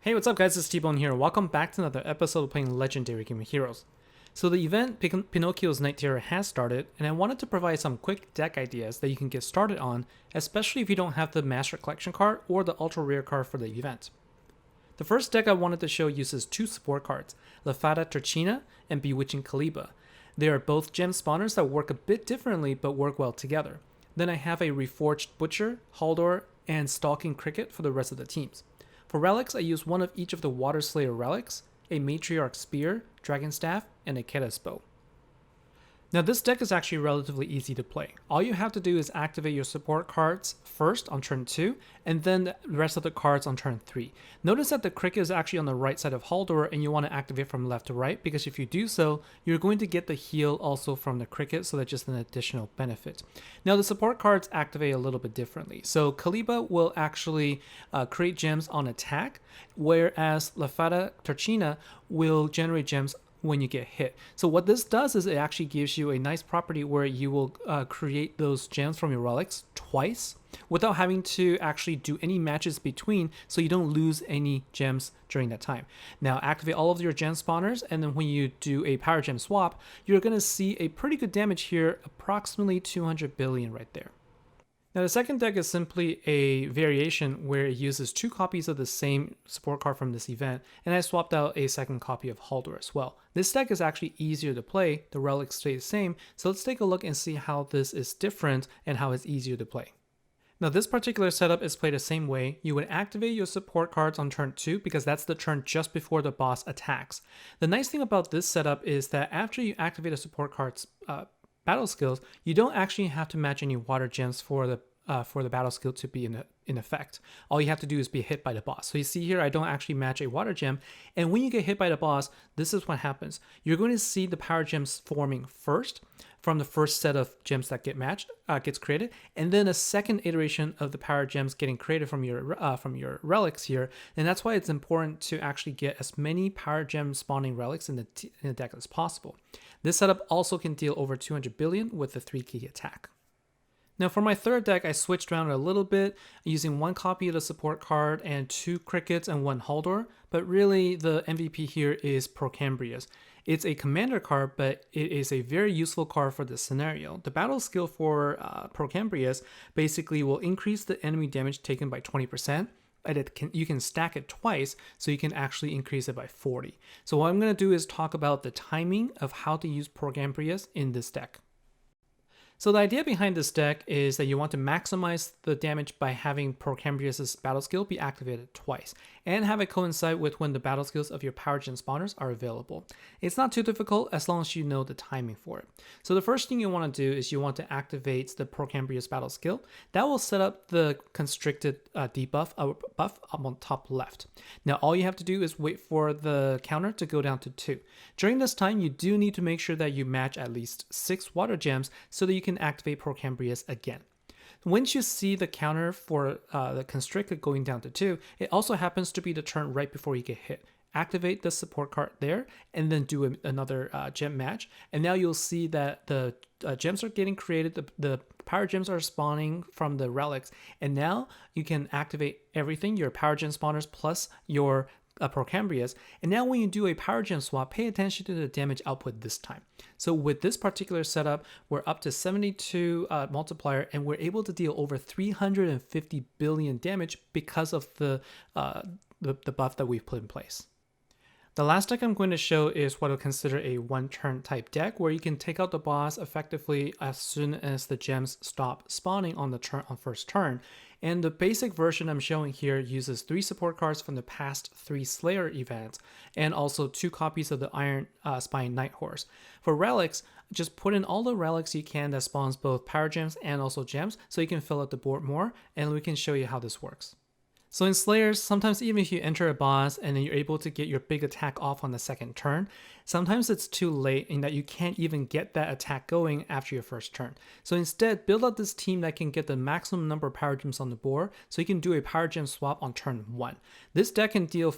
Hey, what's up guys, it's T-Bone here. Welcome back to another episode of playing Legendary Game of Heroes. So the event Pinocchio's Night Terror has started, and I wanted to provide some quick deck ideas that you can get started on, especially if you don't have the Master Collection card or the Ultra Rare card for the event. The first deck I wanted to show uses two support cards, La Fada Turchina and Bewitching Caliba. They are both gem spawners that work a bit differently but work well together. Then I have a Reforged Butcher, Haldor, and Stalking Cricket for the rest of the teams. For relics, I use one of each of the Water Slayer relics, a Matriarch Spear, Dragon Staff, and a Keda's Bow. Now this deck is actually relatively easy to play. All you have to do is activate your support cards first on turn 2, and then the rest of the cards on turn 3. Notice that the Cricket is actually on the right side of Haldor, and you want to activate from left to right, because if you do so, you're going to get the heal also from the Cricket, so that's just an additional benefit. Now the support cards activate a little bit differently. So Caliba will actually create gems on attack, whereas La Fada Turchina will generate gems when you get hit. So what this does is it actually gives you a nice property where you will create those gems from your relics twice without having to actually do any matches between, so you don't lose any gems during that time. Now activate all of your gem spawners, and then when you do a power gem swap, you're going to see a pretty good damage here, approximately 200 billion right there. Now the second deck is simply a variation where it uses two copies of the same support card from this event, and I swapped out a second copy of Haldor as well. This deck is actually easier to play, the relics stay the same, so let's take a look and see how this is different and how it's easier to play. Now this particular setup is played the same way. You would activate your support cards on turn 2 because that's the turn just before the boss attacks. The nice thing about this setup is that after you activate a support card's battle skills, you don't actually have to match any water gems for the battle skill to be in effect. All you have to do is be hit by the boss. So you see here, I don't actually match a water gem, and when you get hit by the boss, this is what happens. You're going to see the power gems forming first from the first set of gems that get matched, gets created, and then a second iteration of the power gems getting created from your relics here. And that's why it's important to actually get as many power gem spawning relics in the deck as possible. This setup also can deal over 200 billion with the 3-key attack. Now for my third deck, I switched around a little bit, using one copy of the support card and two Crickets and one Haldor, but really the MVP here is Procambrius. It's a commander card, but it is a very useful card for this scenario. The battle skill for Procambrius basically will increase the enemy damage taken by 20%, and you can stack it twice, so you can actually increase it by 40. So what I'm going to do is talk about the timing of how to use Procambrius in this deck. So the idea behind this deck is that you want to maximize the damage by having Procambrius' battle skill be activated twice, and have it coincide with when the battle skills of your power gen spawners are available. It's not too difficult as long as you know the timing for it. So the first thing you want to do is you want to activate the Procambrius battle skill. That will set up the constricted debuff buff up on top left. Now all you have to do is wait for the counter to go down to 2. During this time, you do need to make sure that you match at least 6 water gems so that you can activate Procambrius again. Once you see the counter for the constricted going down to 2, it also happens to be the turn right before you get hit. Activate the support card there, and then do another gem match, and now you'll see that the gems are getting created, the power gems are spawning from the relics, and now you can activate everything, your power gem spawners plus your Procambrius. And now when you do a power gem swap, pay attention to the damage output this time. So with this particular setup, we're up to 72 multiplier, and we're able to deal over 350 billion damage because of the buff that we've put in place. The last deck I'm going to show is what I'll consider a one-turn type deck, where you can take out the boss effectively as soon as the gems stop spawning on the first turn. And the basic version I'm showing here uses 3 support cards from the past 3 Slayer events, and also 2 copies of the Iron Spine Night Horse. For relics, just put in all the relics you can that spawns both power gems and also gems, so you can fill out the board more, and we can show you how this works. So in Slayers, sometimes even if you enter a boss and then you're able to get your big attack off on the second turn, sometimes it's too late in that you can't even get that attack going after your first turn. So instead, build up this team that can get the maximum number of power gems on the board, so you can do a power gem swap on turn 1. This deck can deal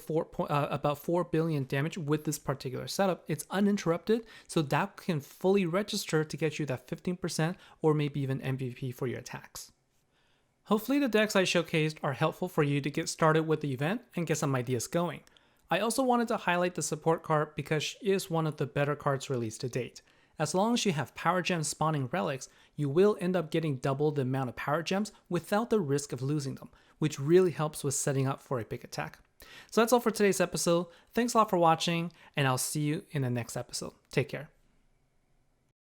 about 4 billion damage with this particular setup. It's uninterrupted, so that can fully register to get you that 15% or maybe even MVP for your attacks. Hopefully the decks I showcased are helpful for you to get started with the event and get some ideas going. I also wanted to highlight the support card because she is one of the better cards released to date. As long as you have power gem spawning relics, you will end up getting double the amount of power gems without the risk of losing them, which really helps with setting up for a big attack. So that's all for today's episode. Thanks a lot for watching, and I'll see you in the next episode. Take care.